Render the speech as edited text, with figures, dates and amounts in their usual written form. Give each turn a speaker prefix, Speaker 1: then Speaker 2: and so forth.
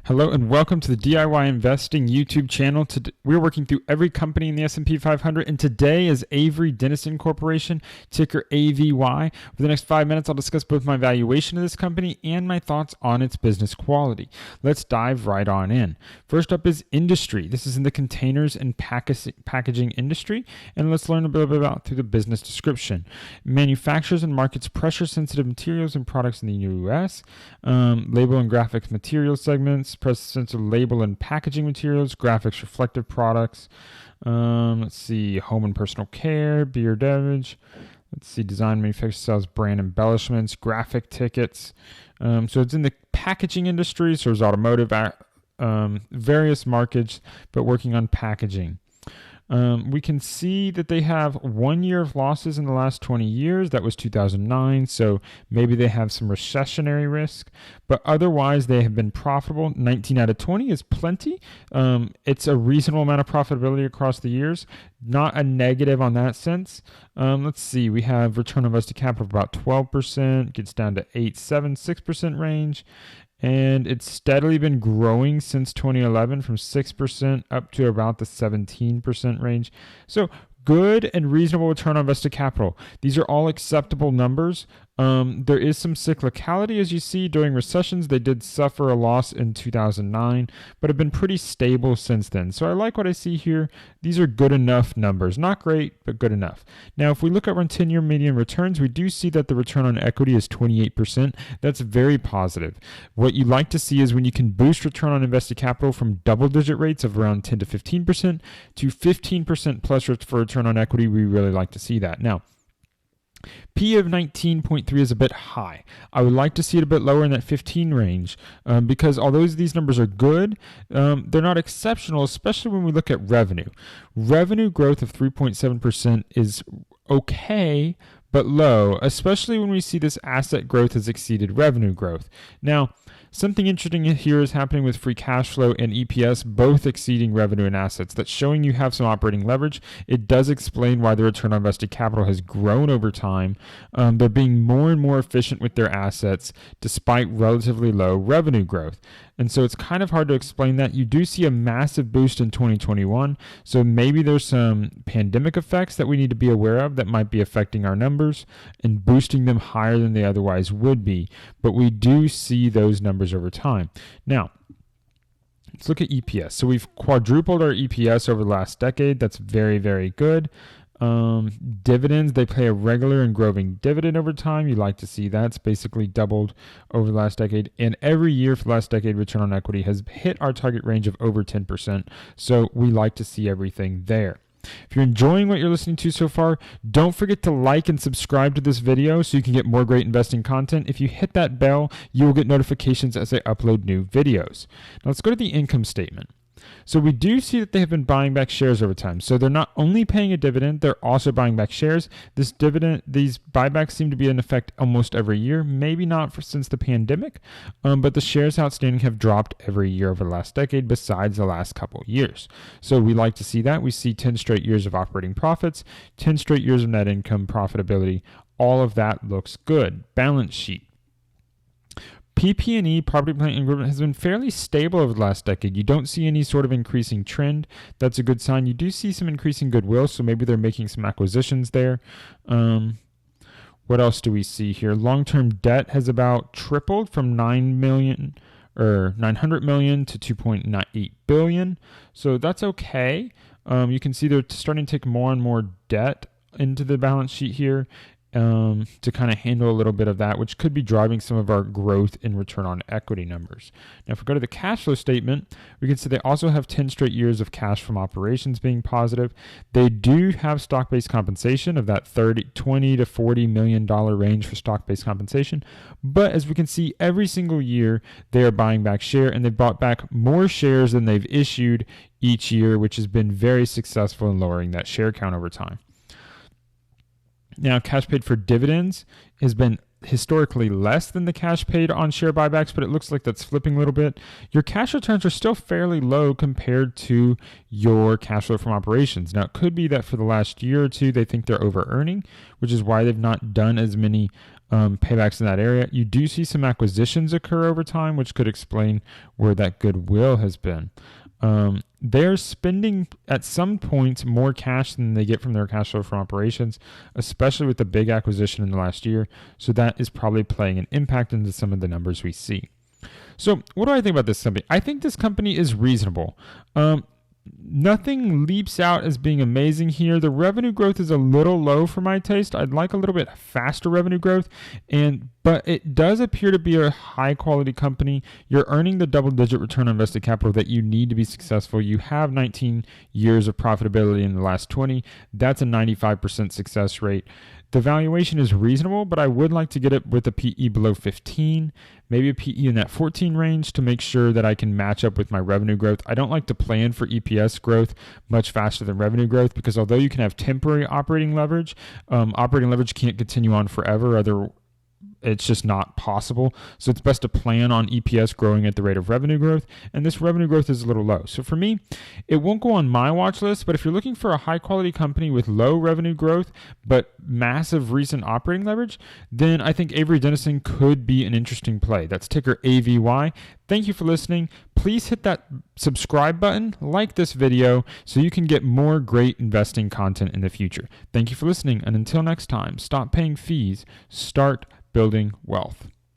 Speaker 1: Hello and welcome to the DIY Investing YouTube channel. We're working through every company in the S&P 500, and today is Avery Dennison Corporation, ticker AVY. For the next 5 minutes, I'll discuss both my valuation of this company and my thoughts on its business quality. Let's dive right on in. First up is industry. This is in the containers and packaging industry, and let's learn a bit about through the business description. Manufactures and markets pressure-sensitive materials and products in the U.S., label and graphics materials segments, pressure-sensitive label and packaging materials, graphics reflective products. Let's see, home and personal care, beer, beverage. Let's see, design, manufacture, sells brand embellishments, graphic tickets. So it's in the packaging industry, so it's automotive, various markets, but working on packaging. We can see that they have 1 year of losses in the last 20 years. That was 2009, so maybe they have some recessionary risk. But otherwise, they have been profitable. 19 out of 20 is plenty. It's a reasonable amount of profitability across the years. Not a negative on that sense. Let's see. We have return on invested capital of about 12%. Gets down to 8.76% range. And it's steadily been growing since 2011 from 6% up to about the 17% range. So good and reasonable return on invested capital. These are all acceptable numbers. There is some cyclicality, as you see. During recessions, they did suffer a loss in 2009, but have been pretty stable since then. So I like what I see here. These are good enough numbers. Not great, but good enough. Now, if we look at 10-year median returns, we do see that the return on equity is 28%. That's very positive. What you like to see is when you can boost return on invested capital from double-digit rates of around 10 to 15% to 15% plus for return on equity. We really like to see that. Now, P of 19.3 is a bit high. I would like to see it a bit lower in that 15 range because although these numbers are good, they're not exceptional, especially when we look at revenue. Revenue growth of 3.7% is okay, but low, especially when we see this asset growth has exceeded revenue growth. Now, something interesting here is happening with free cash flow and EPS, both exceeding revenue and assets. That's showing you have some operating leverage. It does explain why the return on invested capital has grown over time. They're being more and more efficient with their assets despite relatively low revenue growth. And so it's kind of hard to explain that. You do see a massive boost in 2021. So maybe there's some pandemic effects that we need to be aware of that might be affecting our numbers and boosting them higher than they otherwise would be. But we do see those numbers over time. Now, let's look at EPS. So we've quadrupled our EPS over the last decade. That's very, very good. Dividends, they pay a regular and growing dividend over time. You like to see that. It's basically doubled over the last decade. And every year for the last decade, return on equity has hit our target range of over 10%. So we like to see everything there. If you're enjoying what you're listening to so far, don't forget to like and subscribe to this video so you can get more great investing content. If you hit that bell, you will get notifications as I upload new videos. Now let's go to the income statement. So we do see that they have been buying back shares over time. So they're not only paying a dividend, they're also buying back shares. These buybacks seem to be in effect almost every year, maybe not since the pandemic, but the shares outstanding have dropped every year over the last decade besides the last couple years. So we like to see that. We see 10 straight years of operating profits, 10 straight years of net income profitability. All of that looks good. Balance sheet. PP&E, property, plant, and equipment, has been fairly stable over the last decade. You don't see any sort of increasing trend. That's a good sign. You do see some increasing goodwill, so maybe they're making some acquisitions there. What else do we see here? Long-term debt has about tripled from $900 million to 2.98 billion. So that's okay. You can see they're starting to take more and more debt into the balance sheet here. To kind of handle a little bit of that, which could be driving some of our growth in return on equity numbers. Now, if we go to the cash flow statement, we can see they also have 10 straight years of cash from operations being positive. They do have stock-based compensation of that $20 to $40 million range for stock-based compensation. But as we can see, every single year they are buying back share, and they've bought back more shares than they've issued each year, which has been very successful in lowering that share count over time. Now, cash paid for dividends has been historically less than the cash paid on share buybacks, but it looks like that's flipping a little bit. Your cash returns are still fairly low compared to your cash flow from operations. Now, it could be that for the last year or two, they think they're over-earning, which is why they've not done as many paybacks in that area. You do see some acquisitions occur over time, which could explain where that goodwill has been. They're spending at some point more cash than they get from their cash flow from operations, especially with the big acquisition in the last year. So that is probably playing an impact into some of the numbers we see. So what do I think about this company? I think this company is reasonable. Nothing leaps out as being amazing here. The revenue growth is a little low for my taste. I'd like a little bit faster revenue growth, but it does appear to be a high quality company. You're earning the double-digit return on invested capital that you need to be successful. You have 19 years of profitability in the last 20. That's a 95% success rate. The valuation is reasonable, but I would like to get it with a PE below 15, maybe a PE in that 14 range to make sure that I can match up with my revenue growth. I don't like to plan for EPS growth much faster than revenue growth because although you can have temporary operating leverage can't continue on forever. It's just not possible. So it's best to plan on EPS growing at the rate of revenue growth. And this revenue growth is a little low. So for me, it won't go on my watch list. But if you're looking for a high quality company with low revenue growth, but massive recent operating leverage, then I think Avery Dennison could be an interesting play. That's ticker AVY. Thank you for listening. Please hit that subscribe button, like this video, so you can get more great investing content in the future. Thank you for listening. And until next time, stop paying fees, start building wealth.